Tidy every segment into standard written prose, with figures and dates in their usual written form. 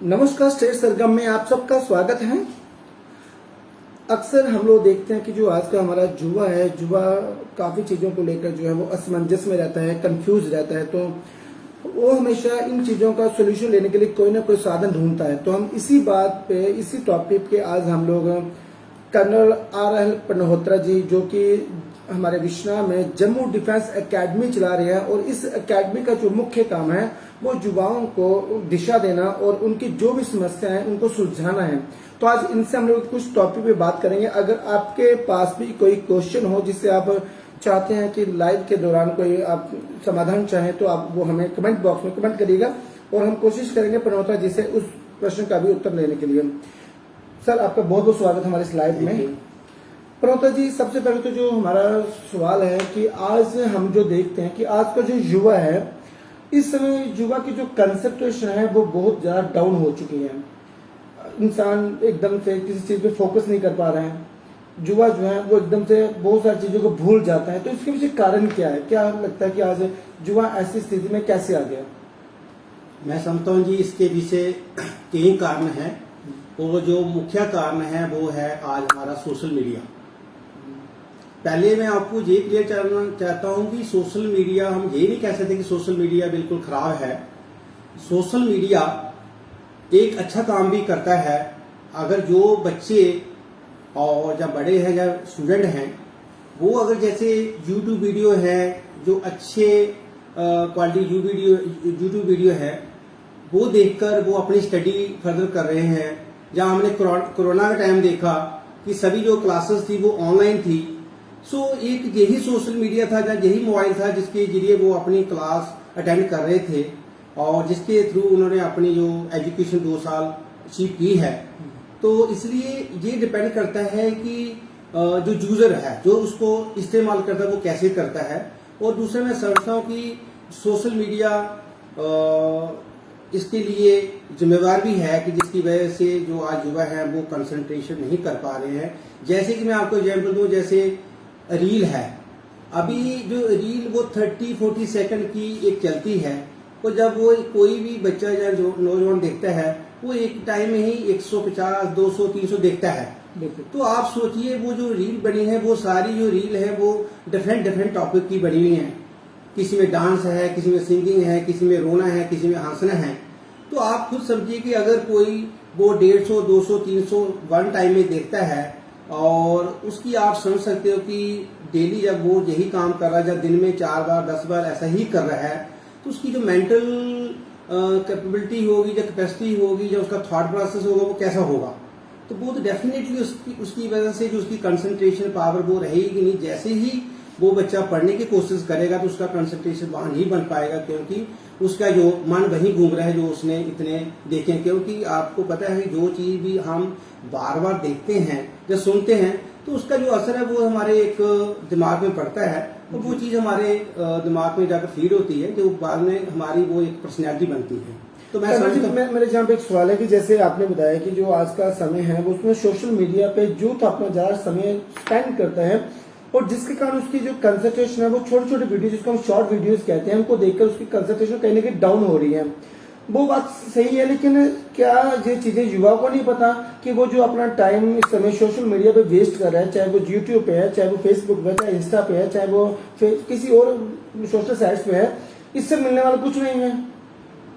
नमस्कार, स्टेज सरगम में आप सबका स्वागत है। अक्सर हम लोग देखते हैं कि जो आज का हमारा युवा है, युवा काफी चीजों को लेकर जो है वो असमंजस में रहता है, कंफ्यूज रहता है। तो वो हमेशा इन चीजों का सोल्यूशन लेने के लिए कोई ना कोई साधन ढूंढता है। तो हम इसी बात पे, इसी टॉपिक पे आज हम लोग कर्नल RL पनहोत्रा जी, जो कि हमारे विश्वनाथ में जम्मू डिफेंस एकेडमी चला रहे हैं, और इस एकेडमी का जो मुख्य काम है वो युवाओं को दिशा देना और उनकी जो भी समस्या है उनको सुलझाना है। तो आज इनसे हम लोग कुछ टॉपिक पे बात करेंगे। अगर आपके पास भी कोई क्वेश्चन हो जिससे आप चाहते हैं कि लाइव के दौरान कोई आप समाधान चाहें, तो आप वो हमें कमेंट बॉक्स में कमेंट करिएगा और हम कोशिश करेंगे पनहोत्रा जी से उस प्रश्न का भी उत्तर लेने के लिए। सर, आपका बहुत बहुत स्वागत हमारे इस लाइव में। पनहोत्रा जी, सबसे पहले तो जो हमारा सवाल है कि आज हम जो देखते हैं कि आज का जो युवा है, इस समय युवा की जो कंसंट्रेशन है वो बहुत ज्यादा डाउन हो चुकी है। इंसान एकदम से किसी चीज पे फोकस नहीं कर पा रहे हैं। युवा जो है वो एकदम से बहुत सारी चीजों को भूल जाता है। तो इसके पीछे कारण क्या है? क्या लगता है कि आज युवा ऐसी स्थिति में कैसे आ गया? मैं समझता हूँ जी, इसके पीछे कई कारण हैं, और जो मुख्य कारण है वो है आज हमारा सोशल मीडिया। पहले मैं आपको ये क्लियर करना चाहता हूँ कि सोशल मीडिया, हम ये नहीं कह सकते कि सोशल मीडिया बिल्कुल खराब है। सोशल मीडिया एक अच्छा काम भी करता है। अगर जो बच्चे और जब बड़े हैं या स्टूडेंट हैं, वो अगर जैसे यूट्यूब वीडियो है, जो अच्छे क्वालिटी यूट्यूब वीडियो है, वो देखकर वो अपनी स्टडी फर्दर कर रहे हैं। जहाँ हमने कोरोना का टाइम देखा कि सभी जो क्लासेस थी वो ऑनलाइन थी। सो एक यही सोशल मीडिया था, यही मोबाइल था जिसके जरिए वो अपनी क्लास अटेंड कर रहे थे, और जिसके थ्रू उन्होंने अपनी जो एजुकेशन 2 साल अचीव की है। तो इसलिए ये डिपेंड करता है कि जो यूजर है, जो उसको इस्तेमाल करता है, वो कैसे करता है। और दूसरा मैं समझता हूँ कि सोशल मीडिया इसके लिए जिम्मेवार भी है कि जिसकी वजह से जो आज युवा है वो कंसंट्रेशन नहीं कर पा रहे हैं। जैसे कि मैं आपको एग्जाम्पल दूं, जैसे रील है। अभी जो रील वो 30-40 सेकंड की एक चलती है, तो जब वो कोई भी बच्चा या जो नौजवान देखता है, वो एक टाइम में ही 150, 200, 300 देखता है। तो आप सोचिए, वो जो रील बनी है, वो सारी जो रील है वो डिफरेंट टॉपिक की बनी हुई है। किसी में डांस है, किसी में सिंगिंग है, किसी में रोना है, किसी में हंसना है। तो आप खुद समझिए कि अगर कोई वो 150, 200, 300 वन टाइम में देखता है, और उसकी आप समझ सकते हो कि डेली जब वो यही काम कर रहा है, जब दिन में 4 बार 10 बार ऐसा ही कर रहा है, तो उसकी जो मेंटल कैपेबिलिटी होगी, जो कैपेसिटी होगी, जो उसका थॉट प्रोसेस होगा, वो कैसा होगा। तो वो तो डेफिनेटली उसकी वजह से जो उसकी कंसंट्रेशन पावर वो रहेगी नहीं। जैसे ही वो बच्चा पढ़ने की कोशिश करेगा तो उसका कंसंट्रेशन वहां नहीं बन पाएगा, क्योंकि उसका जो मन वहीं घूम रहा है जो उसने इतने देखे। क्योंकि आपको पता है जो चीज भी हम बार बार देखते हैं या सुनते हैं, तो उसका जो असर है वो हमारे एक दिमाग में पड़ता है, और वो चीज हमारे दिमाग में जाकर फीड होती है, जो बाद में हमारी वो एक पर्सनैलिटी बनती है। तो मेरे जहाँ पे एक सवाल है कि जैसे आपने बताया कि जो आज का समय है वो उसमें सोशल मीडिया पे यूथ अपना ज्यादा समय स्पेंड करता है, और जिसके कारण उसकी जो कंसंट्रेशन है वो छोटे छोटे वीडियो, जिसको हम शॉर्ट वीडियोस कहते हैं, उनको देखकर उसकी कंसंट्रेशन कहीं ना कहीं डाउन हो रही है। वो बात सही है, लेकिन क्या ये चीजें युवाओं को नहीं पता कि वो जो अपना टाइम इस समय सोशल मीडिया पे वेस्ट कर रहा है, चाहे वो यूट्यूब पे है, चाहे वो फेसबुक पे है, चाहे इंस्टा पे है, चाहे वो किसी और सोशल साइट्स पे है, इससे मिलने वाला कुछ नहीं है।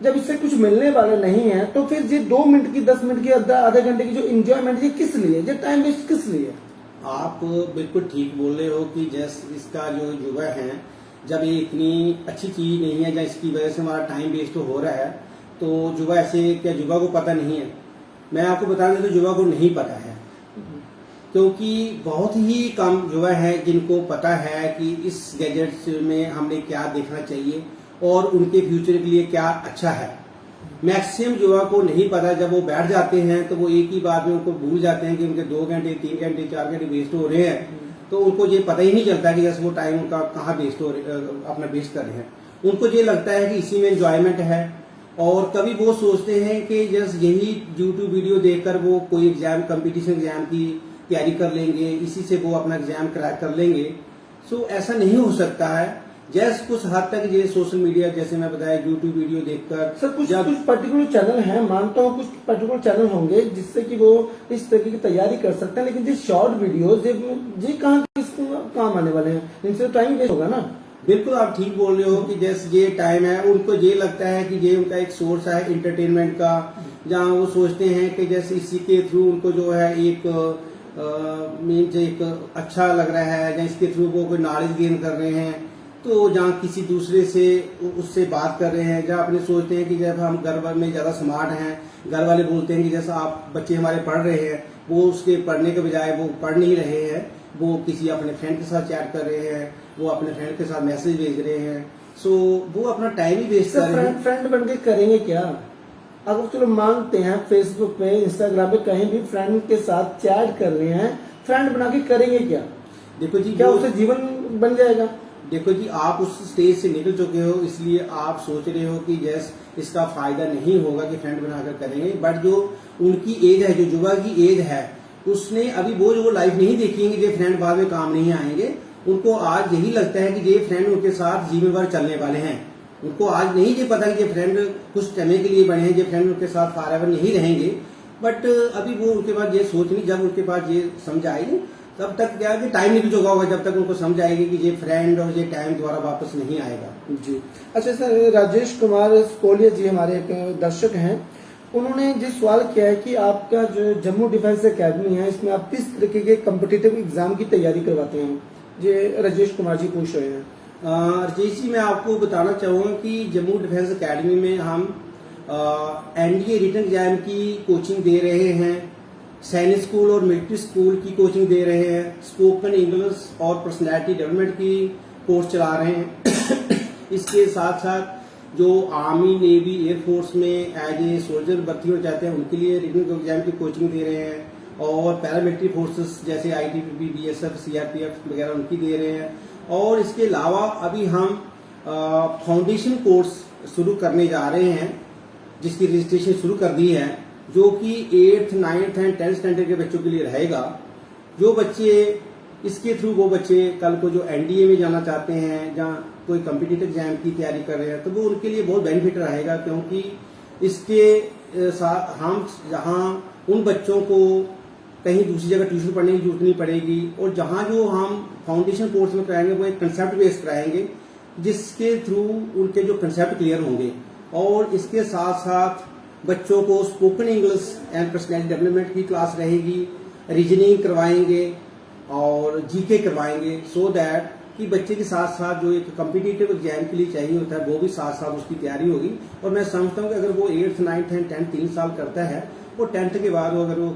जब इससे कुछ मिलने वाले नहीं है, तो फिर ये 2 मिनट की, 10 मिनट की, आधे घंटे की जो इंजॉयमेंट, ये किस लिए, ये टाइम वेस्ट किस लिए? आप बिल्कुल ठीक बोल रहे हो कि जैसे इसका जो युवा है, जब ये इतनी अच्छी चीज नहीं है, या इसकी वजह से हमारा टाइम वेस्ट हो रहा है, तो युवा ऐसे, क्या युवा को पता नहीं है? मैं आपको बता दें तो युवा को नहीं पता है, क्योंकि बहुत ही कम युवा है जिनको पता है कि इस गैजेट्स में हमने क्या देखना चाहिए और उनके फ्यूचर के लिए क्या अच्छा है। मैक्सिमम युवा को नहीं पता। जब वो बैठ जाते हैं तो वो एक ही बात में उनको भूल जाते हैं कि उनके 2 घंटे, 3 घंटे, 4 घंटे वेस्ट हो रहे हैं। तो उनको ये पता ही नहीं चलता कि जैसे वो टाइम उनका कहाँ वेस्ट हो रहे, अपना वेस्ट कर रहे हैं। उनको ये लगता है कि इसी में एंजॉयमेंट है, और कभी वो सोचते हैं कि जस्ट यही यूट्यूब वीडियो देखकर वो कोई एग्जाम, कंपटीशन एग्जाम की तैयारी कर लेंगे, इसी से वो अपना एग्जाम क्रैक कर लेंगे। सो ऐसा नहीं हो सकता है। जैसे कुछ हद तक ये सोशल मीडिया, जैसे मैं बताया, यूट्यूब वीडियो देखकर सर कुछ पर्टिकुलर चैनल हैं, मानता हूँ कुछ पर्टिकुलर चैनल होंगे जिससे कि वो इस तरीके की तैयारी कर सकते हैं, लेकिन जो शॉर्ट वीडियोस ये कहाँ किसको काम आने वाले हैं, इनसे तो टाइम वेस्ट होगा ना। बिल्कुल आप ठीक बोल रहे हो कि जैसे ये टाइम है, उनको ये लगता है कि ये उनका एक सोर्स है इंटरटेनमेंट का, जहाँ वो सोचते हैं कि जैसे इसी के थ्रू उनको जो है एक मीन्स एक अच्छा लग रहा है, या इसके थ्रू वो कोई नॉलेज गेन कर रहे हैं, तो जहाँ किसी दूसरे से उससे बात कर रहे हैं, जहाँ अपने सोचते हैं कि जब हम घर भर में ज्यादा स्मार्ट हैं, घर वाले बोलते हैं कि जैसा आप बच्चे हमारे पढ़ रहे हैं, वो उसके पढ़ने के बजाय वो पढ़ नहीं रहे हैं, वो किसी अपने फ्रेंड के साथ चैट कर रहे हैं, वो अपने फ्रेंड के साथ मैसेज भेज रहे हैं, सो वो अपना टाइम ही वेस्ट कर रहे हैं। फ्रेंड बन के करेंगे क्या? अगर चलो मांगते हैं फेसबुक पे, इंस्टाग्राम पे, कहीं भी फ्रेंड के साथ चैट कर रहे हैं, फ्रेंड बना के करेंगे क्या? देखो जी, क्या उससे जीवन बन जाएगा? देखो जी, आप उस स्टेज से निकल चुके हो, इसलिए आप सोच रहे हो कि जैस इसका फायदा नहीं होगा कि फ्रेंड बनाकर करेंगे, बट जो उनकी एज है, जो युवा की एज है, उसने अभी वो लाइफ नहीं देखेंगे, जो फ्रेंड बाद में काम नहीं आएंगे। उनको आज यही लगता है कि ये फ्रेंड उनके साथ जीवन भर चलने वाले हैं। उनको आज नहीं ये पता कि ये फ्रेंड कुछ समय के लिए बने हैं, ये फ्रेंड उनके साथ फॉरएवर नहीं रहेंगे, बट अभी वो उनके पास ये सोच नहीं, जब उनके पास ये समझ आएगी तब तक क्या है कि टाइम नहीं भी चुका होगा, जब तक उनको समझ आएगी कि ये फ्रेंड और ये टाइम दोबारा वापस नहीं आएगा। जी अच्छा सर, राजेश कुमार कोलिया जी हमारे एक दर्शक हैं, उन्होंने जो सवाल किया है कि आपका जो जम्मू डिफेंस एकेडमी है, इसमें आप किस तरीके के कम्पिटिटिव एग्जाम की तैयारी करवाते हैं? ये राजेश कुमार जी पूछ रहे हैं। राजेश जी, मैं आपको बताना चाहूँगा कि जम्मू डिफेंस एकेडमी में हम एनडीए रिटन एग्जाम की कोचिंग दे रहे हैं, सैनिक स्कूल और मिलिट्री स्कूल की कोचिंग दे रहे हैं, स्पोकन इंग्लिश और पर्सनैलिटी डेवलपमेंट की कोर्स चला रहे हैं। इसके साथ साथ जो आर्मी, नेवी, एयरफोर्स में एज ए सोल्जर भर्ती होना चाहते हैं, उनके लिए रिटन एग्जाम की कोचिंग दे रहे हैं, और पैरामिलिट्री फोर्सेस जैसे आईटीबीपी, बीएसएफ, सीआरपीएफ वगैरह उनकी दे रहे हैं। और इसके अलावा अभी हम फाउंडेशन कोर्स शुरू करने जा रहे हैं, जिसकी रजिस्ट्रेशन शुरू कर दी है, जो कि 8th, 9th and 10th standard के बच्चों के लिए रहेगा। जो बच्चे इसके थ्रू, वो बच्चे कल को जो एनडीए में जाना चाहते हैं, जहाँ कोई कम्पिटिटिव एग्जाम की तैयारी कर रहे हैं, तो वो उनके लिए बहुत बेनिफिट रहेगा, क्योंकि इसके साथ हम जहाँ उन बच्चों को कहीं दूसरी जगह ट्यूशन पढ़ने की जरूरत नहीं पड़ेगी, और जहाँ जो हम फाउंडेशन कोर्स में कराएंगे वो एक कंसेप्ट बेस्ड कराएंगे, जिसके थ्रू उनके जो कंसेप्ट क्लियर होंगे। और इसके साथ साथ बच्चों को spoken English and personality development की क्लास रहेगी, रीजनिंग करवाएंगे और जीके करवाएंगे, सो दैट कि बच्चे के साथ साथ जो एक कम्पिटिटिव एग्जाम के लिए चाहिए होता है, वो भी साथ साथ उसकी तैयारी होगी। और मैं समझता हूँ कि अगर वो 8th, 9th एंड 10th 3 साल करता है, वो 10th के बाद अगर वो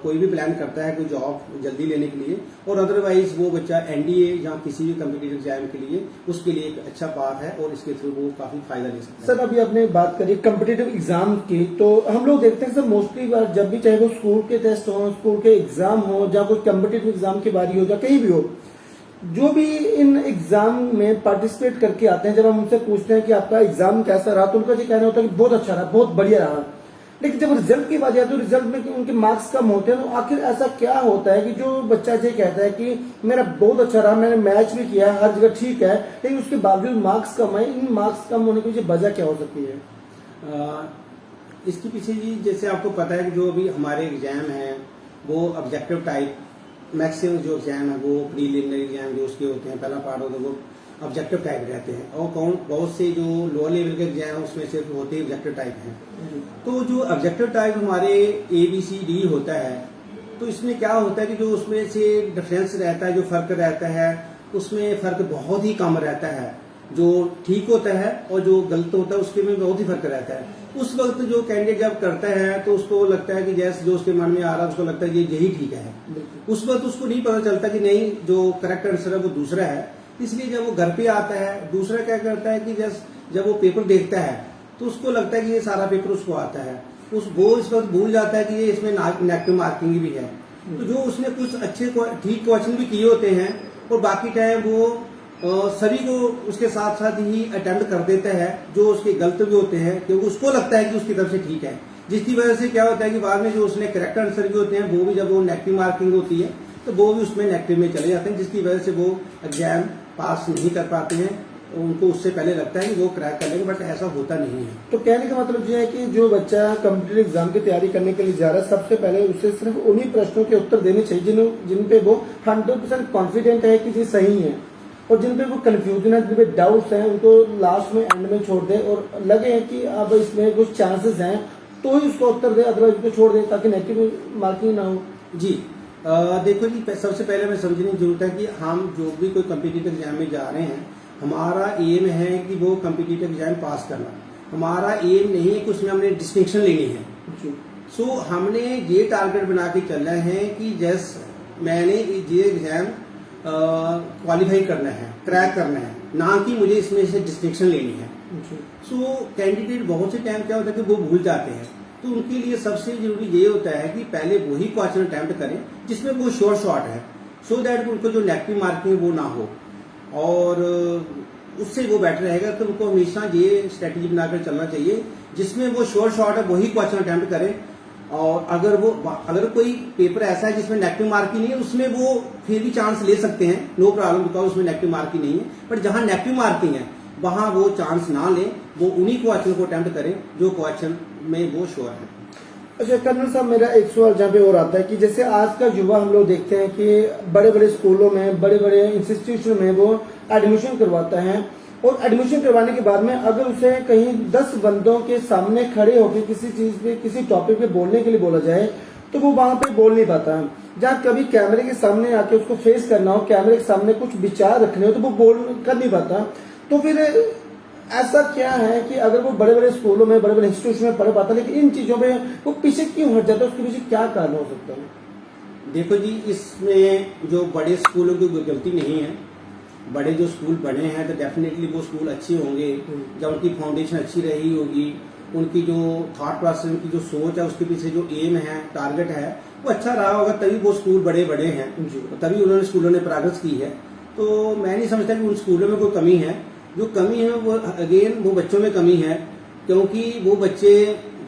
कोई भी प्लान करता है कोई जॉब जल्दी लेने के लिए, और अदरवाइज वो बच्चा एनडीए या किसी भी कम्पिटिटिव एग्जाम के लिए, उसके लिए एक अच्छा पाथ है, और इसके थ्रू वो काफी फायदा ले सकता है। सर अभी आपने बात करी कम्पिटिटिव एग्जाम की, तो हम लोग देखते हैं सर मोस्टली बार जब भी चाहे वो स्कूल के टेस्ट हो, स्कूल के एग्जाम हो, या कोई कम्पिटिटिव एग्जाम की बारी हो, या कहीं भी हो, जो भी इन एग्जाम में पार्टिसिपेट करके आते हैं, जब हम उनसे पूछते हैं कि आपका एग्जाम कैसा रहा, तो उनका ये कहना होता है कि बहुत अच्छा रहा, बहुत बढ़िया रहा। लेकिन जब रिजल्ट की बात आती है तो रिजल्ट में उनके मार्क्स कम होते हैं, तो आखिर ऐसा क्या होता है कि जो बच्चा ये कहता है कि मेरा बहुत अच्छा रहा, मैंने मैच भी किया, हर जगह ठीक है, लेकिन उसके बावजूद मार्क्स कम है, इन मार्क्स कम होने की वजह क्या हो सकती है? इसके पीछे जी, जैसे आपको पता है कि जो अभी हमारे एग्जाम है वो ऑब्जेक्टिव टाइप, मैक्सिमम जो एग्जाम है वो प्रीलिमिनरी एग्जाम जो उसके होते हैं, पहला पार्ट होता है वो ऑब्जेक्टिव टाइप रहते हैं, और बहुत से जो लोअर लेवल के एग्जाम उसमें सिर्फ होते हैं ऑब्जेक्टिव टाइप हैं। तो जो ऑब्जेक्टिव टाइप हमारे ABCD होता है, तो इसमें क्या होता है कि जो उसमें से डिफरेंस रहता है, जो फर्क रहता है, उसमें फर्क बहुत ही कम रहता है। जो ठीक होता है और जो गलत होता है उसके में बहुत ही फर्क रहता है। उस वक्त जो कैंडिडेट जब करता है तो उसको लगता है कि जैसे जो उसके मन में आ रहा है उसको लगता है यही ठीक है। उस वक्त उसको नहीं पता चलता कि नहीं, जो करेक्ट आंसर है वो दूसरा है। इसलिए जब वो घर पे आता है, दूसरा क्या करता है कि जब वो पेपर देखता है तो उसको लगता है कि ये सारा पेपर उसको आता है, वो इस वक्त भूल जाता है कि ये इसमें नेगेटिव मार्किंग भी है। तो जो उसने कुछ अच्छे ठीक क्वेश्चन भी किए होते हैं और बाकी टाइम वो सभी को उसके साथ साथ ही अटेम्प्ट कर देता है, जो उसके गलत भी होते हैं क्योंकि उसको लगता है कि उसकी तरफ से ठीक है, जिसकी वजह से क्या होता है कि बाद में जो उसने करेक्ट आंसर भी होते हैं वो भी जब वो नेगेटिव मार्किंग होती है तो वो भी उसमें नेगेटिव में चले जाते हैं, जिसकी वजह से वो एग्जाम पास नहीं कर पाते हैं उनको उससे पहले लगता है कि वो क्रैक कर लेंगे, बट ऐसा होता नहीं है। तो कहने का मतलब ये है कि जो बच्चा कॉम्पिटिटिव एग्जाम की तैयारी करने के लिए जा रहा है, सबसे पहले उसे सिर्फ उन्हीं प्रश्नों के उत्तर देने चाहिए जिन पे वो 100% कॉन्फिडेंट है कि ये सही है, और जिन पे वो कंफ्यूजन है, जिन पे डाउट्स हैं, उनको लास्ट में एंड में छोड़ दे, और लगे कि अब इसमें कुछ चांसेस हैं तो ही उसको उत्तर दे, अदरवाइज उसको छोड़ दे, ताकि नेगेटिव मार्किंग ना हो। जी देखो जी, सबसे पहले हमें समझने की जरूरत है कि हम जो भी कोई कम्पिटिटिव एग्जाम में जा रहे हैं, हमारा एम है कि वो कम्पिटिटिव एग्जाम पास करना। हमारा एम नहीं है कि उसमें हमने डिस्टिंक्शन लेनी है। सो हमने ये टारगेट बना के चलना है कि जैसे मैंने ये एग्जाम क्वालिफाई करना है, क्रैक करना है, ना कि मुझे इसमें से डिस्टिंक्शन लेनी है। सो कैंडिडेट बहुत से टाइम क्या होता है कि वो भूल जाते हैं, तो उनके लिए सबसे जरूरी ये होता है कि पहले वही क्वेश्चन अटेम्प्ट करें जिसमें वो श्योर शॉट है, सो दैट उनको जो नेगेटिव मार्किंग वो ना हो, और उससे वो बेटर रहेगा। तो उनको हमेशा ये स्ट्रेटेजी बनाकर चलना चाहिए जिसमें वो श्योर शॉट है वही क्वेश्चन अटेम्प्ट करें। और अगर कोई पेपर ऐसा है जिसमें नेगेटिव मार्किंग नहीं है, उसमें वो फिर भी चांस ले सकते हैं, नो प्रॉब्लम, बिकॉज उसमें नेगेटिव मार्किंग नहीं है। बट जहां नेगेटिव मार्किंग है वहां वो चांस ना लें, वो उन्हीं क्वेश्चन को अटेम्प्ट करें जो क्वेश्चन में वो श्योर है। अच्छा कर्नल साहब, मेरा एक सवाल जहाँ पे और आता है कि जैसे आज का युवा हम लोग देखते हैं कि बड़े बड़े स्कूलों में, बड़े बड़े इंस्टीट्यूशन में वो एडमिशन करवाता है, और एडमिशन करवाने के बाद में अगर उसे कहीं 10 बंदों के सामने खड़े होकर किसी चीज पे, किसी टॉपिक पे बोलने के लिए बोला जाए, तो वो वहां पे बोल नहीं पाता। जहाँ कभी कैमरे के सामने आके उसको फेस करना हो, कैमरे के सामने कुछ विचार रखने हो, तो वो बोल कर नहीं पाता। तो फिर ऐसा क्या है कि अगर वो बड़े बड़े स्कूलों में, बड़े बड़े इंस्टीट्यूशन में पढ़ पाता, लेकिन इन चीजों पे वो पीछे क्यों हट जाता है? उसके पीछे क्या कारण हो सकता है? देखो जी, इसमें जो बड़े स्कूलों की कोई गलती नहीं है। बड़े जो स्कूल बने हैं तो डेफिनेटली वो स्कूल अच्छे होंगे जब उनकी फाउंडेशन अच्छी रही होगी, उनकी जो थॉट प्रोसेस, उनकी जो सोच है, उसके पीछे जो एम है, टारगेट है, वो अच्छा रहा होगा, तभी वो स्कूल बड़े बड़े हैं, तभी उन्होंने स्कूलों ने प्रोग्रेस की है। तो मैं नहीं समझता कि उन स्कूलों में कोई कमी है। जो कमी है वो अगेन वो बच्चों में कमी है, क्योंकि वो बच्चे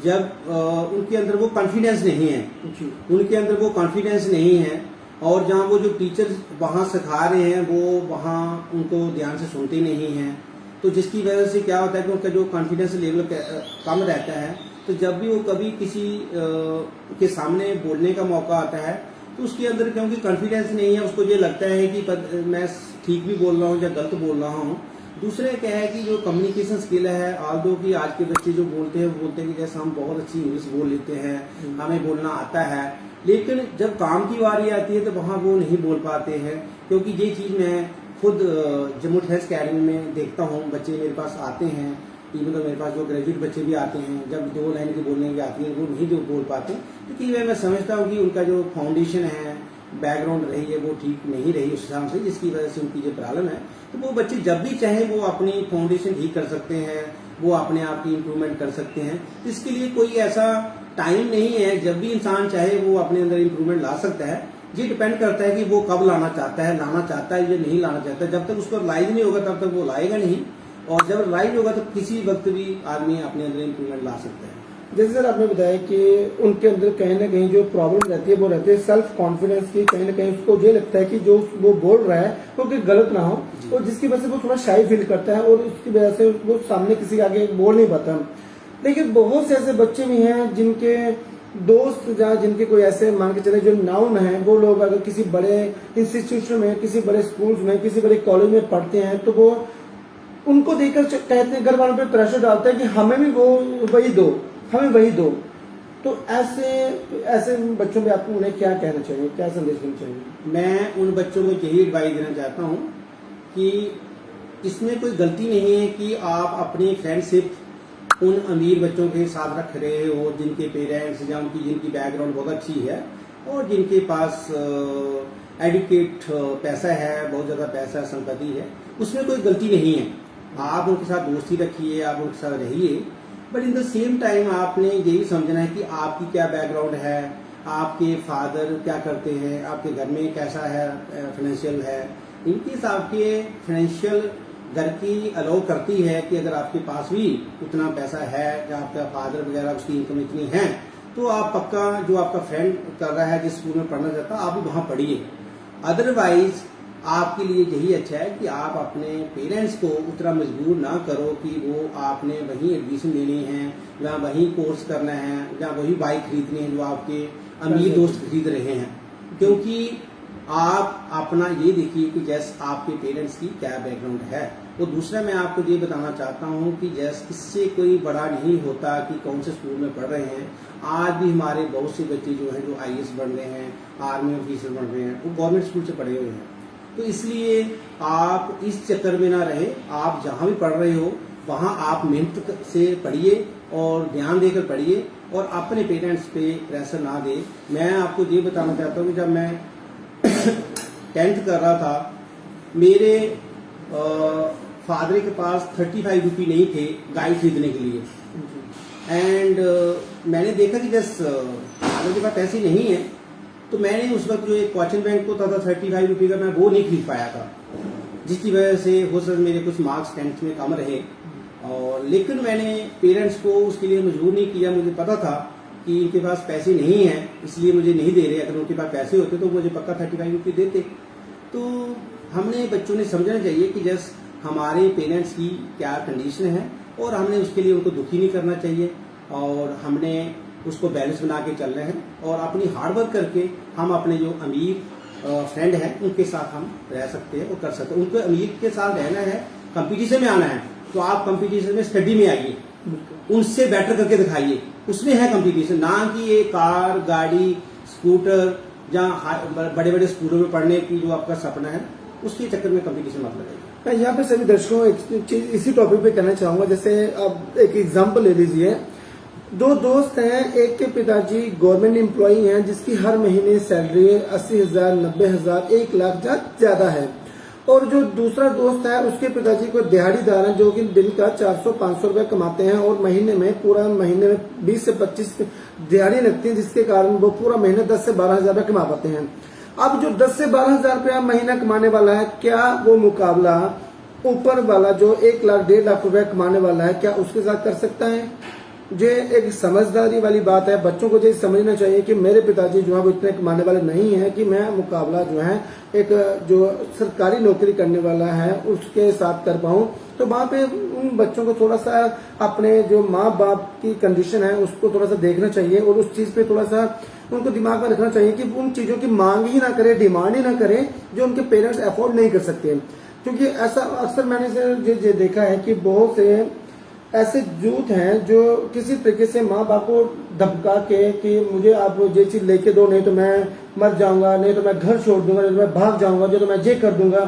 जब उनके अंदर वो कॉन्फिडेंस नहीं है, उनके अंदर वो कॉन्फिडेंस नहीं है, और जहाँ वो जो टीचर्स वहाँ सिखा रहे हैं वो वहाँ उनको ध्यान से सुनते नहीं हैं, तो जिसकी वजह से क्या होता है कि उनका जो कॉन्फिडेंस लेवल कम रहता है। तो जब भी वो कभी किसी के सामने बोलने का मौका आता है तो उसके अंदर क्योंकि कॉन्फिडेंस नहीं है, उसको ये लगता है कि मैं ठीक भी बोल रहा हूँ या गलत बोल रहा हूँ। दूसरे क्या है कि जो कम्युनिकेशन स्किल है, आल्दो कि आज के बच्चे जो बोलते हैं वो बोलते हैं कि जैसे हम बहुत अच्छी इंग्लिश बोल लेते हैं, हमें बोलना आता है, लेकिन जब काम की बारी आती है तो वहाँ वो नहीं बोल पाते हैं। क्योंकि ये चीज़ मैं खुद जम्मू डिफेंस अकेडमी में देखता हूँ, बच्चे मेरे पास आते हैं, इवन तो मेरे पास जो ग्रेजुएट बच्चे भी आते हैं, जब 2 लाइन की बोलने की आती है वो नहीं जो बोल पाते, क्योंकि मैं समझता हूँ कि उनका जो फाउंडेशन है, बैकग्राउंड रही है, वो ठीक नहीं रही उस हिसाब से, जिसकी वजह से उनकी जो प्रॉब्लम है। तो वो बच्चे जब भी चाहे वो अपनी फाउंडेशन ठीक कर सकते हैं, वो अपने आप की इम्प्रूवमेंट कर सकते हैं। इसके लिए कोई ऐसा टाइम नहीं है, जब भी इंसान चाहे वो अपने अंदर इम्प्रूवमेंट ला सकता है। ये डिपेंड करता है कि वो कब लाना चाहता है या नहीं लाना चाहता है। जब तक उसको लाइज नहीं होगा तब तक वो लाएगा नहीं, और जब लाइज होगा तो किसी वक्त भी आदमी अपने अंदर इम्प्रूवमेंट ला सकता है। जैसे सर आपने बताया कि उनके अंदर कहीं ना कहीं जो प्रॉब्लम रहती है वो रहती है सेल्फ कॉन्फिडेंस की। कहीं ना कहीं उसको ये लगता है कि जो वो बोल रहा है वो कोई गलत ना हो, और जिसकी वजह से वो थोड़ा शाई फील करता है, और उसकी वजह से वो सामने किसी के आगे बोल नहीं पाता। लेकिन बहुत से ऐसे बच्चे भी हैं जिनके दोस्त या जिनके कोई ऐसे मान के चले जो नाउन है, वो लोग अगर किसी बड़े इंस्टीट्यूशन में, किसी बड़े स्कूल में, किसी बड़े कॉलेज में पढ़ते हैं, तो वो उनको देखकर कहते हैं, घर वालों पर प्रेशर डालते हैं कि हमें भी वो वही दो, हमें वही दो। तो ऐसे बच्चों पे आपको उन्हें क्या कहना चाहिए, क्या संदेश देना चाहिए? मैं उन बच्चों को यही एडवाइस देना चाहता हूँ कि इसमें कोई गलती नहीं है कि आप अपनी फ्रेंडशिप उन अमीर बच्चों के साथ रख रहे हो जिनके पेरेंट्स या जिनकी बैकग्राउंड बहुत अच्छी है और जिनके पास एडुकेट पैसा है, बहुत ज़्यादा पैसा, संपत्ति है, उसमें कोई गलती नहीं है। आप उनके साथ दोस्ती रखिए, आप उनके साथ रहिए, but in the same time आपने ये भी समझना है कि आपकी क्या बैकग्राउंड है, आपके फादर क्या करते हैं, आपके घर में कैसा है फाइनेंशियल है। इनकेस आपके फाइनेंशियल घर की अलाउ करती है कि अगर आपके पास भी उतना पैसा है या आपका फादर वगैरह उसकी इनकम इतनी है, तो आप पक्का जो आपका फ्रेंड कर रहा है जिस स्कूल में पढ़ना चाहता है आप भी वहाँ पढ़िए। अदरवाइज आपके लिए यही अच्छा है कि आप अपने पेरेंट्स को उतना मजबूर ना करो कि वो आपने वहीं एडमिशन लेनी है या वहीं कोर्स करना है या वही बाइक खरीदनी है जो आपके अमीर दोस्त खरीद रहे हैं, क्योंकि आप अपना ये देखिए कि जैसे आपके पेरेंट्स की क्या बैकग्राउंड है। तो दूसरा मैं आपको ये बताना चाहता हूँ कि जैसे इससे कोई बड़ा नहीं होता कि कौन से स्कूल में पढ़ रहे हैं। आज भी हमारे बहुत से बच्चे जो हैं जो IAS बन रहे हैं, आर्मी ऑफिसर बन रहे हैं, वो गवर्नमेंट स्कूल से पढ़े हुए हैं। तो इसलिए आप इस चक्कर में ना रहे, आप जहाँ भी पढ़ रहे हो वहाँ आप मेहनत से पढ़िए और ध्यान देकर पढ़िए और अपने पेरेंट्स पे प्रेशर ना दे। मैं आपको ये बताना चाहता हूँ कि जब मैं 10th कर रहा था, मेरे फादर के पास 35 रुपये नहीं थे गाइड खरीदने के लिए। एंड मैंने देखा कि जैसे फादर के पास पैसे नहीं है, तो मैंने उस वक्त जो एक क्वेश्चन बैंक को था 35 रुपये का, मैं वो नहीं खरीद पाया था, जिसकी वजह से हो सकता मेरे कुछ मार्क्स 10th में कम रहे। और लेकिन मैंने पेरेंट्स को उसके लिए मजबूर नहीं किया। मुझे पता था कि इनके पास पैसे नहीं हैं, इसलिए मुझे नहीं दे रहे। अगर उनके पास पैसे होते तो मुझे पक्का 35 रुपये देते। तो हमने बच्चों ने समझना चाहिए कि जैसे हमारे पेरेंट्स की क्या कंडीशन है और हमने उसके लिए उनको दुखी नहीं करना चाहिए और हमने उसको बैलेंस बना के चलना है और अपनी हार्ड वर्क करके हम अपने जो अमीर फ्रेंड हैं उनके साथ हम रह सकते हैं और कर सकते हैं। उनको अमीर के साथ रहना है, कंपटीशन में आना है, तो आप कंपटीशन में स्टडी में आइए, उनसे बेटर करके दिखाइए, उसमें है कंपटीशन। ना कि ये कार, गाड़ी, स्कूटर या बड़े बड़े स्कूलों में पढ़ने की जो आपका सपना है उसके चक्कर में कंपटीशन मत लगाइए। मैं यहाँ पे सभी दर्शकों एक चीज इसी टॉपिक पे कहना चाहूंगा। जैसे अब एक एग्जांपल ले लीजिए, दो दोस्त हैं, एक के पिताजी गवर्नमेंट एम्प्लॉई हैं जिसकी हर महीने सैलरी 80,000, 90,000, 1 लाख ज्यादा है, और जो दूसरा दोस्त है उसके पिताजी को दिहाड़ीदार हैं जो कि दिन का 400-500 रुपए कमाते हैं और महीने में पूरा महीने में 20 से 25 दिहाड़ी लगती है, जिसके कारण वो पूरा महीने 10 से 12,000 रुपए कमा पाते हैं। अब जो 10 से 12,000 रुपया महीना कमाने वाला है, क्या वो मुकाबला ऊपर वाला जो 1 लाख 1.5 लाख रुपया कमाने वाला है, क्या उसके साथ कर सकता है? ये एक समझदारी वाली बात है। बच्चों को ये समझना चाहिए कि मेरे पिताजी जो है वो इतने कमाने वाले नहीं है कि मैं मुकाबला जो है एक जो सरकारी नौकरी करने वाला है उसके साथ कर पाऊं। तो वहां पे उन बच्चों को थोड़ा सा अपने जो माँ बाप की कंडीशन है उसको थोड़ा सा देखना चाहिए और उस चीज पे थोड़ा सा उनको दिमाग में रखना चाहिए कि उन चीजों की मांग ही ना करे, डिमांड ही ना करे जो उनके पेरेंट्स अफोर्ड नहीं कर सकते। क्योंकि ऐसा अक्सर मैंने ये देखा है कि बहुत से ऐसे यूथ हैं जो किसी तरीके से माँ बाप को धमका के कि मुझे आप ये चीज लेके दो, नहीं तो मैं मर जाऊंगा, नहीं तो मैं घर छोड़ दूंगा, नहीं तो मैं भाग जाऊंगा, जो तो मैं ये कर दूंगा।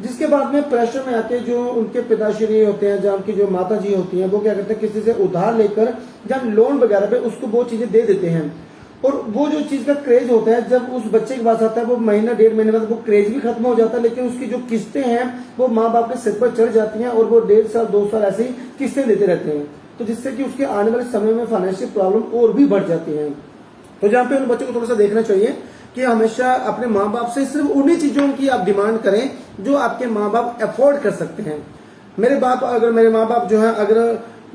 जिसके बाद में प्रेशर में आके जो उनके पिताश्री होते हैं, जहाँ उनकी जो माता जी होती हैं, वो क्या करते हैं किसी से उधार लेकर जब लोन वगैरह पे उसको वो चीजें दे देते हैं। और वो जो चीज का क्रेज होता है जब उस बच्चे के पास आता है, वो महीना 1.5 महीने बाद वो क्रेज भी खत्म हो जाता है, लेकिन उसकी जो किस्तें हैं वो माँ बाप के सिर पर चढ़ जाती हैं और वो 1.5 साल 2 साल ऐसे ही किस्तें देते रहते हैं, तो जिससे कि उसके आने वाले समय में फाइनेंशियल प्रॉब्लम और भी बढ़ जाती है। तो जहाँ पे उन बच्चों को थोड़ा सा देखना चाहिए कि हमेशा अपने माँ बाप से सिर्फ उन्हीं चीजों की आप डिमांड करें जो आपके माँ बाप अफोर्ड कर सकते हैं। मेरे माँ बाप जो है अगर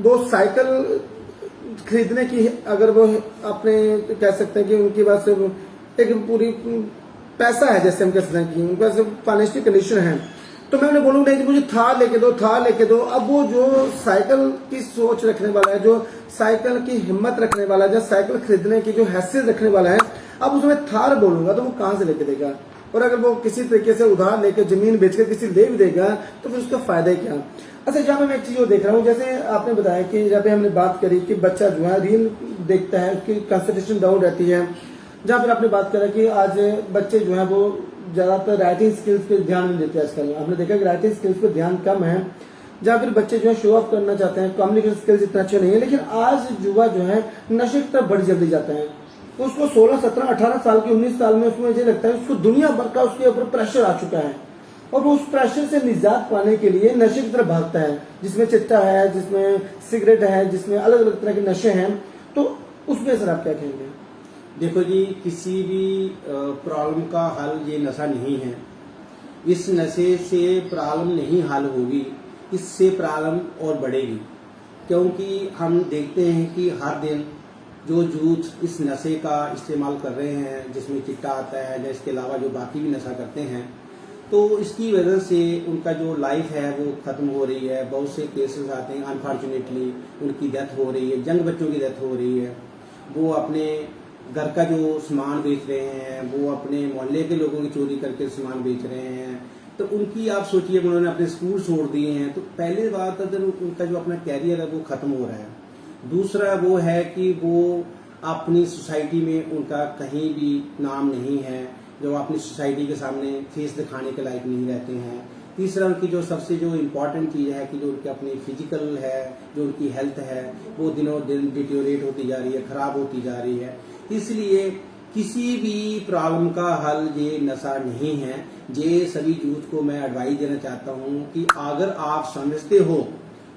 वो साइकिल खरीदने की अगर वो अपने कह सकते हैं कि उनके पास एक पूरी पैसा है, जैसे हम कह सकते हैं कि उनके पास फाइनेंशियल कंडीशन है, तो मैं उन्हें बोलूंगा कि मुझे थार लेके दो। अब वो जो साइकिल की सोच रखने वाला है, जो साइकिल की हिम्मत रखने वाला है, जो साइकिल खरीदने की जो हैसियत रखने वाला है, अब उसमें थार बोलूंगा तो वो कहां से लेके देगा? और अगर वो किसी तरीके से उधार लेकर जमीन बेचकर किसी दे भी देगा तो फिर उसका फायदा क्या? अच्छा, जहाँ पे मैं एक चीज और देख रहा हूँ, जैसे आपने बताया कि जहाँ पे हमने बात करी कि बच्चा जो है रील देखता है, उसकी कंसंट्रेशन डाउन रहती है। जहाँ पर आपने बात करा कि आज बच्चे जो है वो ज्यादातर राइटिंग स्किल्स पे ध्यान नहीं देते। आजकल आपने देखा कि राइटिंग स्किल्स पे ध्यान कम है, जहाँ फिर बच्चे जो है शो ऑफ करना चाहते हैं, कम्युनिकेशन स्किल्स इतना अच्छे नहीं है। लेकिन आज युवा जो है नशे की तरफ बढ़ जल्दी जाता है। उसको 16, 17, 18 साल की 19 साल में उसमें मुझे लगता है उसको दुनिया भर का उसके ऊपर प्रेशर आ चुका है और वो उस प्रेशर से निजात पाने के लिए नशे की तरफ भागता है, जिसमें चिट्टा है, जिसमें सिगरेट है, जिसमें अलग अलग तरह के नशे हैं। तो उसमें सर आप क्या कहेंगे? देखो जी, किसी भी प्रॉब्लम का हल ये नशा नहीं है। इस नशे से प्रॉब्लम नहीं हल होगी, इससे प्रॉब्लम और बढ़ेगी। क्योंकि हम देखते हैं कि हर दिन जो यूथ इस नशे का इस्तेमाल कर रहे हैं, जिसमें चिट्टा आता है या इसके अलावा जो बाकी भी नशा करते हैं, तो इसकी वजह से उनका जो लाइफ है वो खत्म हो रही है। बहुत से केसेस आते हैं, अनफॉर्चुनेटली उनकी डेथ हो रही है, यंग बच्चों की डेथ हो रही है। वो अपने घर का जो सामान बेच रहे हैं, वो अपने मोहल्ले के लोगों की चोरी करके सामान बेच रहे हैं। तो उनकी आप सोचिए, उन्होंने अपने स्कूल छोड़ दिए हैं। तो पहली बात, अगर उनका जो अपना कैरियर है वो खत्म हो रहा है। दूसरा वो है कि वो अपनी सोसाइटी में उनका कहीं भी नाम नहीं है, जो अपनी सोसाइटी के सामने फेस दिखाने के लायक नहीं रहते हैं। तीसरा, उनकी जो सबसे जो इम्पोर्टेंट चीज़ है कि जो उनकी अपनी फिजिकल है, जो उनकी हेल्थ है, वो दिनों दिन डिटोरेट होती जा रही है, खराब होती जा रही है। इसलिए किसी भी प्रॉब्लम का हल ये नशा नहीं है। ये सभी यूथ को मैं एडवाइस देना चाहता हूँ कि अगर आप समझते हो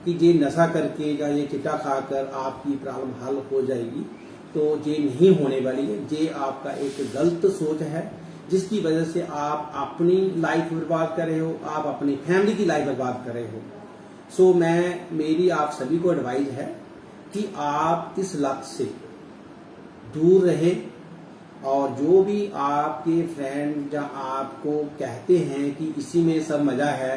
कि ये नशा करके या ये चिट्टा खाकर आपकी प्रॉब्लम हल हो जाएगी, तो ये नहीं होने वाली है। ये आपका एक गलत सोच है, जिसकी वजह से आप अपनी लाइफ बर्बाद कर रहे हो, आप अपनी फैमिली की लाइफ बर्बाद कर रहे हो। सो मेरी आप सभी को एडवाइस है कि आप इस लत से दूर रहे, और जो भी आपके फ्रेंड या आपको कहते हैं कि इसी में सब मजा है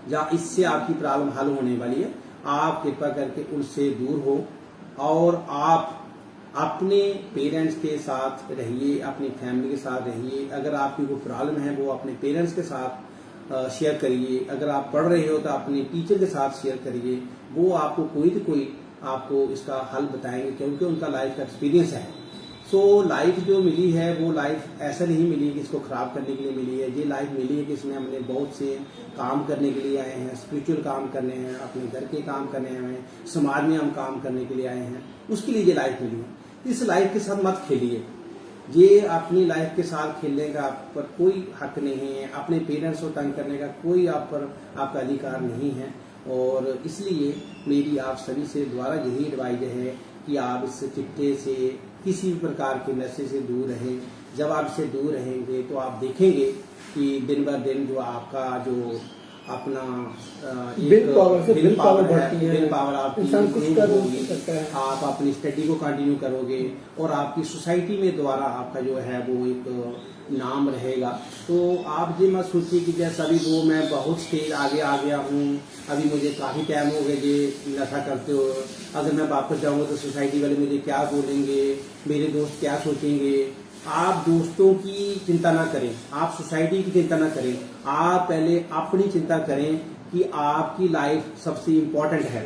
या इससे आपकी प्रॉब्लम हल होने वाली है, आप कृपा करके उनसे दूर हो और आप अपने पेरेंट्स के साथ रहिए, अपनी फैमिली के साथ रहिए। अगर आपकी कोई प्रॉब्लम है वो अपने पेरेंट्स के साथ शेयर करिए। अगर आप पढ़ रहे हो तो अपने टीचर के साथ शेयर करिए। वो आपको कोई न कोई आपको इसका हल बताएंगे, क्योंकि उनका लाइफ का एक्सपीरियंस है। सो लाइफ जो मिली है वो लाइफ ऐसा नहीं मिली कि इसको खराब करने के लिए मिली है। ये लाइफ मिली है कि इसमें हमने बहुत से काम करने के लिए आए हैं, स्पिरिचुअल काम करने हैं, अपने घर के काम करने हैं, समाज में हम काम करने के लिए आए हैं, उसके लिए ये लाइफ मिली है। इस लाइफ के साथ मत खेलिए। ये अपनी लाइफ के साथ खेलने का आप पर कोई हक नहीं है, अपने पेरेंट्स को तंग करने का कोई आप पर आपका अधिकार नहीं है। और इसलिए मेरी आप सभी से द्वारा यही एडवाइज है कि आप इस चिट्टे से, किसी भी प्रकार के नशे से दूर रहें। जब आप इससे दूर रहेंगे तो आप देखेंगे कि दिन ब दिन जो आपका जो अपना बिल पावर बढ़ती है, बिल पावर आपकी इंसान कुछ कर होगी, सकता है। आप अपनी स्टडी को कंटिन्यू करोगे और आपकी सोसाइटी में द्वारा आपका जो है वो एक नाम रहेगा। तो आप ये मत सोचिए कि जैसा अभी वो मैं बहुत स्टेज आगे आ गया हूँ, अभी मुझे काफ़ी टाइम हो गया ये नशा करते हो, अगर मैं वापस जाऊँगा तो सोसाइटी वाले मुझे क्या बोलेंगे, मेरे दोस्त क्या सोचेंगे। आप दोस्तों की चिंता ना करें, आप सोसाइटी की चिंता ना करें, आप पहले अपनी चिंता करें कि आपकी लाइफ सबसे इम्पोर्टेंट है।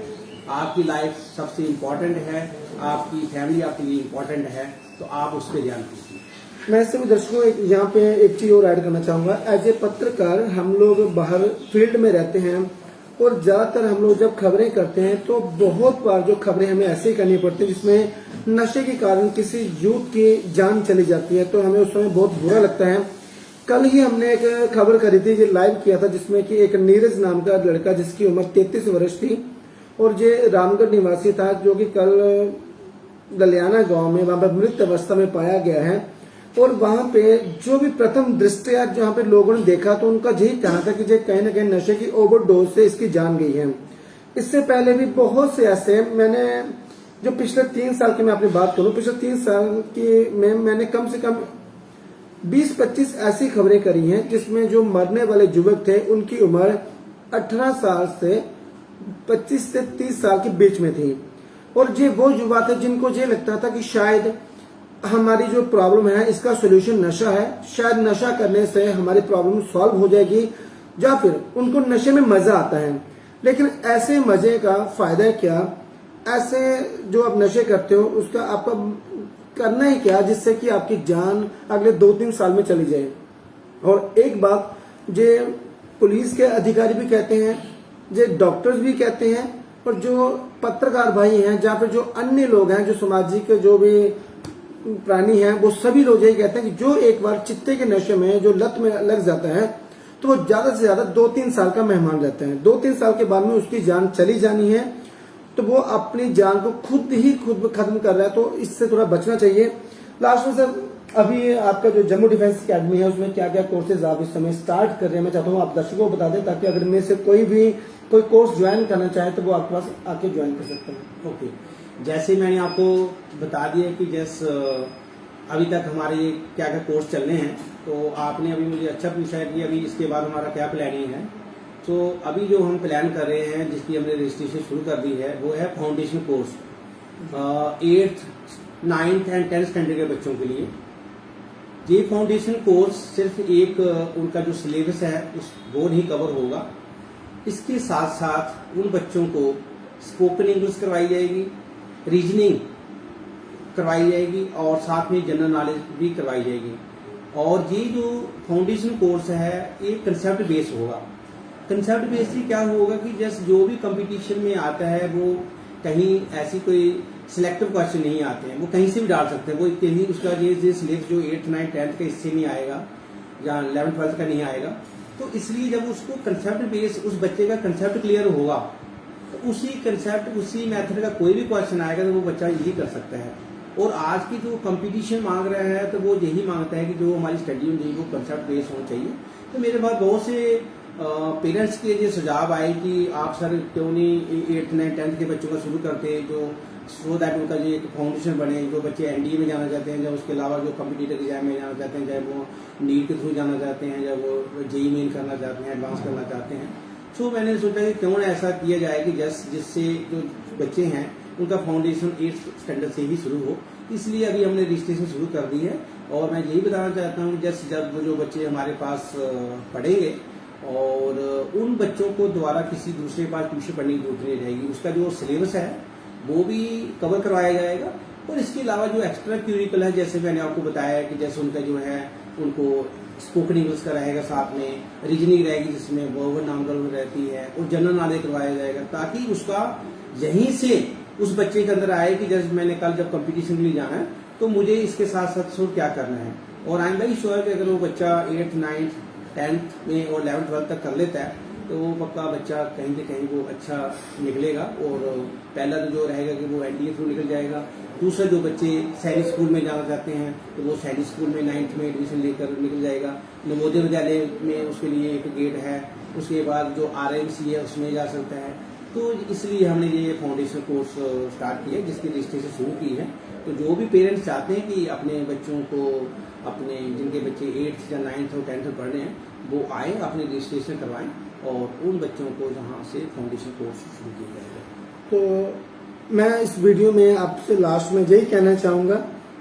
आपकी लाइफ सबसे इम्पोर्टेंट है, आपकी फैमिली आपके लिए इम्पोर्टेंट है, तो आप उस पर ध्यान दीजिए। मैं सभी दर्शकों यहाँ पे एक चीज और ऐड करना चाहूंगा। एज ए पत्रकार हम लोग बाहर फील्ड में रहते हैं और ज्यादातर हम लोग जब खबरें करते हैं तो बहुत बार जो खबरें हमें ऐसे ही करनी पड़ती है जिसमें नशे के कारण किसी यूथ की जान चली जाती है, तो हमें उस समय बहुत बुरा लगता है। कल ही हमने एक खबर करी थी, जो लाइव किया था, जिसमें कि एक नीरज नाम का लड़का जिसकी उम्र 33 वर्ष थी और ये रामगढ़ निवासी था, जो कि कल दलियाना गांव में वहां पर मृत अवस्था में पाया गया है। और वहां पे जो भी प्रथम दृष्टया जहाँ पे लोगों ने देखा तो उनका यही कहना था कि ये कहीं ना कहीं नशे की ओवरडोज से इसकी जान गई है। इससे पहले भी बहुत से ऐसे, मैंने जो पिछले 3 साल की मैं अपनी बात करूं, पिछले 3 साल की में मैंने कम से कम 20-25 ऐसी खबरें करी हैं जिसमें जो मरने वाले युवक थे उनकी उम्र 18 साल से 25 से 30 साल के बीच में थी। और ये वो युवा थे जिनको ये लगता था कि शायद हमारी जो प्रॉब्लम है इसका सोल्यूशन नशा है, शायद नशा करने से हमारी प्रॉब्लम सॉल्व हो जाएगी, या फिर उनको नशे में मजा आता है। लेकिन ऐसे मजे का फायदा क्या, ऐसे जो आप नशे करते हो उसका आपका करना ही क्या जिससे कि आपकी जान अगले 2-3 साल में चली जाए। और एक बात जे पुलिस के अधिकारी भी कहते हैं, जे डॉक्टर्स भी कहते हैं, और जो पत्रकार भाई हैं या फिर जो अन्य लोग हैं, जो सामाजिक जो भी प्राणी हैं, वो सभी लोग यही कहते हैं कि जो एक बार चित्ते के नशे में जो लत में लग जाता है तो वो ज्यादा से ज्यादा 2-3 साल का मेहमान रहता है। 2-3 साल के बाद में उसकी जान चली जानी है, तो वो अपनी जान को खुद खत्म कर रहा है। तो इससे थोड़ा बचना चाहिए। लास्ट में सर, अभी आपका जो जम्मू डिफेंस अकेडमी है उसमें क्या क्या कोर्सेज आप इस समय स्टार्ट कर रहे हैं, मैं चाहता हूँ आप दर्शकों को बता दें, ताकि अगर में से कोई कोर्स ज्वाइन करना चाहे तो वो आपके पास आके ज्वाइन कर सकते हैं। ओके, जैसे मैंने आपको बता दिया कि अभी तक हमारे क्या क्या कोर्स चल रहे हैं। तो आपने अभी मुझे अच्छा पूछा है कि अभी इसके बाद हमारा क्या प्लानिंग है। तो अभी जो हम प्लान कर रहे हैं, जिसकी हमने रजिस्ट्रेशन शुरू कर दी है, वो है foundation course 8th 9th and 10th standard के बच्चों के लिए। ये फाउंडेशन कोर्स सिर्फ एक उनका जो सिलेबस है उस वो नहीं कवर होगा, इसके साथ साथ उन बच्चों को स्पोकन इंग्लिश करवाई जाएगी, रीजनिंग करवाई जाएगी और साथ में जनरल नॉलेज भी करवाई जाएगी। और ये जो फाउंडेशन कोर्स है ये कंसेप्ट बेस होगा। कंसेप्ट बेस से क्या होगा कि जैसे जो भी कंपटीशन में आता है वो कहीं ऐसी कोई सिलेक्टिव क्वेश्चन नहीं आते हैं, वो कहीं से भी डाल सकते हैं। वो कहीं उसका ये सिलेक्ट जो 8th 9th 10th का इससे नहीं आएगा या 11th 12th का नहीं आएगा। तो इसलिए जब उसको कंसेप्ट बेस उस बच्चे का कंसेप्ट क्लियर होगा तो उसी कंसेप्ट उसी मेथड का कोई भी क्वेश्चन आएगा तो वो बच्चा यही कर सकता है। और आज की जो कंपटीशन मांग रहा है तो वो यही मांगता है कि जो हमारी स्टडी होनी चाहिए वो कंसेप्ट बेस होना चाहिए। तो मेरे पास बहुत से पेरेंट्स के ये सुझाव आए कि आप सर क्यों नहीं 8th 9th 10th के बच्चों का शुरू करते, जो सो दैट उनका जो एक फाउंडेशन बने। जो बच्चे एनडीए में जाना चाहते हैं, जब उसके अलावा जो कॉम्पिटिटिव एग्जाम में जाना चाहते हैं, चाहे वो नीट के थ्रू जाना चाहते हैं, या वो जेई मेन करना चाहते हैं, एडवांस करना चाहते हैं। सो मैंने सोचा कि क्यों ना ऐसा किया जाए कि जिससे जो बच्चे हैं उनका फाउंडेशन 8th स्टैंडर्ड से ही शुरू हो। इसलिए अभी हमने रजिस्ट्रेशन शुरू कर दी है। और मैं यही बताना चाहता हूँ जब जो बच्चे हमारे पास पढ़ेंगे और उन बच्चों को दोबारा किसी दूसरे पास ट्यूशन पढ़ने की जरूरत नहीं रहेगी। उसका जो सिलेबस है वो भी कवर करवाया जाएगा। और इसके अलावा जो एक्स्ट्रा क्यूरिकल है, जैसे मैंने आपको बताया कि जैसे उनका जो है उनको स्पोकन इंग्लिश का रहेगा, साथ में रीजनिंग रहेगी जिसमें वर्ब नाउन रहती है, और जनरल नॉलेज करवाया जाएगा, ताकि उसका यहीं से उस बच्चे के अंदर आए कि जैसे मैंने कल जब कंपटीशन के लिए जाना है तो मुझे इसके साथ साथ क्या करना है। और आई एम वेरी श्योर कि अगर वो बच्चा 8th 9th 10th में और 11th 12th तक कर लेता है तो वो पक्का बच्चा कहीं न कहीं वो अच्छा निकलेगा। और पहला तो जो रहेगा कि वो एनडीए थ्रू निकल जाएगा। दूसरा जो बच्चे सैनिक स्कूल में जाना चाहते हैं तो वो सैनिक स्कूल में 9th में एडमिशन लेकर निकल जाएगा। नवोदय विद्यालय में उसके लिए एक गेट है, उसके बाद जो आरएमसी है उसमें जा सकता है। तो इसलिए हमने ये फाउंडेशन कोर्स स्टार्ट किया, जिसकी रजिस्ट्रेशन शुरू की है। तो जो भी पेरेंट्स चाहते हैं कि अपने बच्चों को, अपने जिनके बच्चे 8th या 9th और 10th में पढ़ रहे हैं, वो आए अपने रजिस्ट्रेशन करवाएं और उन बच्चों को यहाँ से फाउंडेशन कोर्स शुरू किया जाएगा। तो मैं इस वीडियो में आपसे लास्ट में यही कहना चाहूँगा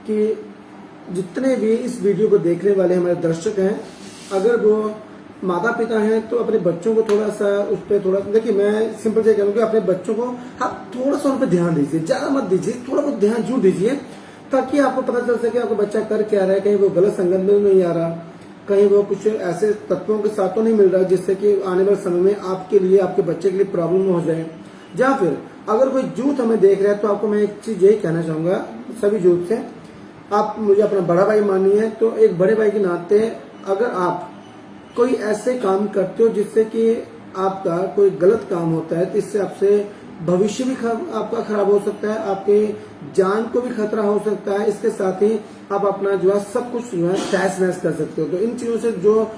कि जितने भी इस वीडियो को देखने वाले हमारे दर्शक हैं, अगर वो माता पिता हैं तो अपने बच्चों को थोड़ा सा उस पर थोड़ा, देखिए मैं सिंपल से कहूँगा अपने बच्चों को आप थोड़ा सा उन पर ध्यान दीजिए, ज्यादा मत दीजिए, थोड़ा बहुत ध्यान जरूर दीजिए, ताकि आपको पता चल सके आपका बच्चा कर क्या रहा है। कहीं वो गलत संगत में नहीं आ रहा, कहीं वो कुछ ऐसे तत्वों के साथ तो नहीं मिल रहा जिससे कि आने वाले समय में आपके लिए, आपके बच्चे के लिए प्रॉब्लम हो जाए। या फिर अगर कोई यूथ हमें देख रहा है तो आपको मैं एक चीज यही कहना चाहूंगा सभी यूथ से, आप मुझे अपना बड़ा भाई मानिए, तो एक बड़े भाई के नाते अगर आप कोई ऐसे काम करते हो जिससे कि आपका कोई गलत काम होता है तो इससे आपसे भविष्य भी आपका खराब हो सकता है, आपके जान को भी खतरा हो सकता है। इसके साथ ही आप अपना जो है सब कुछ जो है तहस नहस कर सकते हो। तो इन चीजों से जो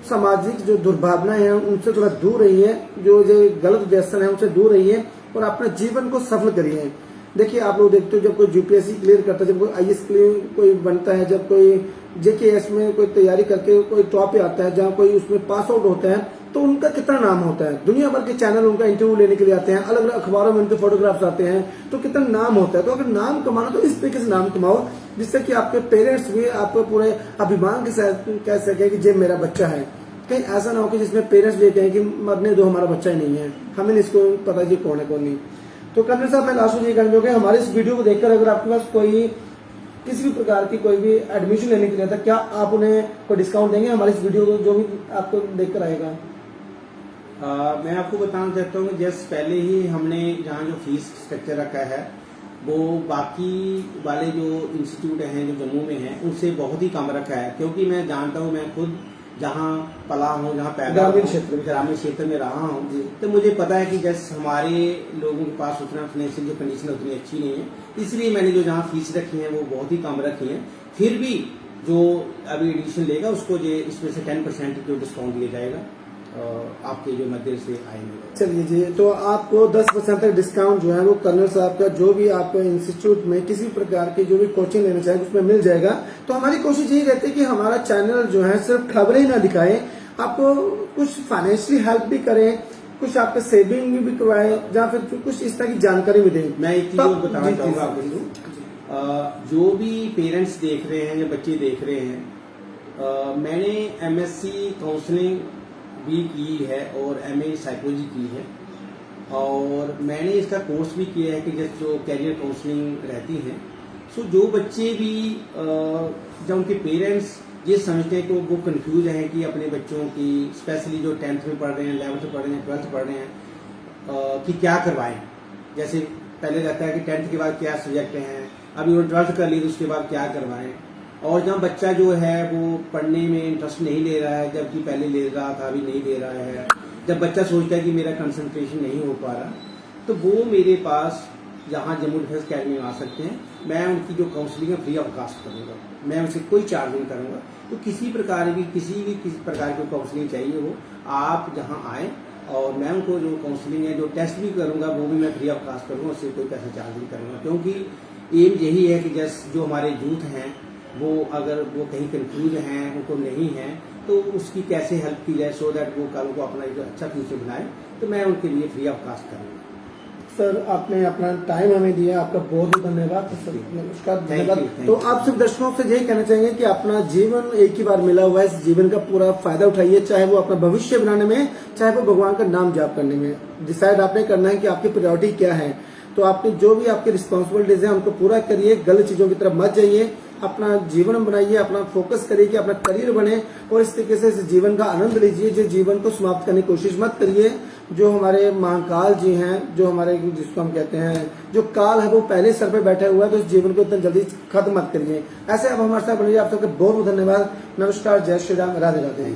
सामाजिक जो दुर्भावनाएं हैं उनसे थोड़ा दूर रहिए, जो गलत व्यसन है उनसे दूर रहिए और अपने जीवन को सफल करिए। देखिए आप लोग देखते हो जब कोई यूपीएससी क्लियर करता है, जब कोई आईएएस क्लियर कोई बनता है, जब कोई जेकेएस में कोई तैयारी करके कोई टॉप पे आता है, जहाँ कोई उसमें पास आउट होता है, तो उनका कितना नाम होता है। दुनिया भर के चैनल उनका इंटरव्यू लेने के लिए आते हैं, अलग अलग अखबारों में उनके फोटोग्राफ्स आते हैं, तो कितना नाम होता है। तो अगर नाम कमाना तो इस तरीके से नाम कमाओ जिससे कि आपके पेरेंट्स भी आपको पूरे अभिमान के साथ कह सके कि ये मेरा बच्चा है। कहीं ऐसा ना हो कि जिसमें पेरेंट्स भी कहें कि मरने दो, हमारा बच्चा ही नहीं है, हमें इसको पता जी कौन है कौन नहीं। तो कर्नल साहब मैं लास्ट में ये कहना चाहूँगा, हमारे इस वीडियो को देखकर अगर आपके पास कोई किसी भी प्रकार की कोई भी एडमिशन लेने के लिए था, क्या आप उन्हें कोई डिस्काउंट देंगे हमारे इस वीडियो को जो भी आपको देखकर आएगा? मैं आपको बताना चाहता हूँ कि जैसे पहले ही हमने जहाँ जो फीस स्ट्रक्चर रखा है वो बाकी वाले जो इंस्टीट्यूट हैं जो जम्मू में हैं उनसे बहुत ही कम रखा है, क्योंकि मैं जानता हूँ, मैं खुद जहाँ पला हूँ, जहाँ पैदा ग्रामीण क्षेत्र में रहा हूँ, तो मुझे पता है कि जैसे हमारे लोगों के पास उतना फाइनेंशियल जो कंडीशन उतनी अच्छी नहीं है, इसलिए मैंने जो जहाँ फीस रखी है वो बहुत ही कम रखी है। फिर भी जो अभी एडिशन लेगा उसको जो इसमें से 10% जो डिस्काउंट दिया जाएगा। आपके जो मध्य से आएंगे। चलिए जी, तो आपको 10% तक डिस्काउंट जो है वो कर्नल साहब का जो भी आप इंस्टीट्यूट में किसी प्रकार की जो भी कोचिंग लेना चाहेंगे उसमें मिल जाएगा। तो हमारी कोशिश यही रहती है कि हमारा चैनल जो है सिर्फ खबरें ही ना दिखाए, आपको कुछ फाइनेंशियली हेल्प भी करें, कुछ आपके सेविंग भी करवाए, या फिर कुछ इस तरह की जानकारी भी दें। मैं एक चीज और बताना चाहूंगा आपको, जो भी पेरेंट्स देख रहे हैं या बच्चे देख रहे हैं, मैंने MSc काउंसलिंग भी की है और MA साइकोलॉजी की है, और मैंने इसका कोर्स भी किया है कि जैसे जो कैरियर काउंसलिंग रहती है। सो जो बच्चे भी जब उनके पेरेंट्स ये समझते हैं कि वो कंफ्यूज हैं कि अपने बच्चों की, स्पेशली जो 10th में पढ़ रहे हैं, 11th में पढ़ रहे हैं, 12th पढ़ रहे हैं, कि क्या करवाएं। जैसे पहले रहता है कि 10th के बाद क्या सब्जेक्ट हैं, अभी वो 12th कर ली तो उसके बाद क्या करवाएं। और जब बच्चा जो है वो पढ़ने में इंटरेस्ट नहीं ले रहा है, जबकि पहले ले रहा था, अभी नहीं ले रहा है, जब बच्चा सोचता है कि मेरा कंसंट्रेशन नहीं हो पा रहा, तो वो मेरे पास यहाँ जम्मू डिफेंस अकेडमी में आ सकते हैं। मैं उनकी जो काउंसलिंग है फ्री ऑफ कास्ट करूँगा, मैं उनसे कोई चार्ज नहीं करूँगा। तो किसी प्रकार की काउंसलिंग चाहिए हो, आप जहाँ आए, और मैं उनको जो काउंसलिंग है, जो टेस्ट भी करूँगा वो भी मैं फ्री ऑफ कास्ट करूँगा, उससे कोई पैसा चार्ज नहीं करूँगा। क्योंकि एम यही है कि जैसे जो हमारे यूथ हैं वो अगर वो कहीं कंफ्यूज हैं, उनको नहीं है, तो उसकी कैसे हेल्प की जाए, सो दैट वो कल को अपना एक अच्छा फ्यूचर बनाए। तो मैं उनके लिए फ्री ऑफ कास्ट करूँगा। सर, आपने अपना टाइम हमें दिया, आपका बहुत बहुत धन्यवाद। नमस्कार, धन्यवाद। तो आप सिर्फ दर्शकों से यही कहना चाहेंगे कि अपना जीवन एक ही बार मिला हुआ है, इस जीवन का पूरा फायदा उठाइए, चाहे वो अपना भविष्य बनाने में, चाहे वो भगवान का नाम जाप करने में। डिसाइड आपने करना है कि आपकी प्रायोरिटी क्या है। तो आपने जो भी आपकी रिस्पॉन्सिबिलिटीज है उनको पूरा करिए, गलत चीजों की तरफ मत जाइए, अपना जीवन बनाइए, अपना फोकस करिए कि अपना करियर बने, और इस तरीके से इस जीवन का आनंद लीजिए। जो जीवन को समाप्त करने की कोशिश मत करिए। जो हमारे महाकाल जी हैं, जो हमारे जिसको हम कहते हैं जो काल है, वो पहले सर पे बैठा हुआ है, तो इस जीवन को इतना जल्दी खत्म मत करिए। ऐसे अब हमारे साथ बनिए। आप सबके बहुत बहुत धन्यवाद। नमस्कार, जय श्री राम, राधे राधे।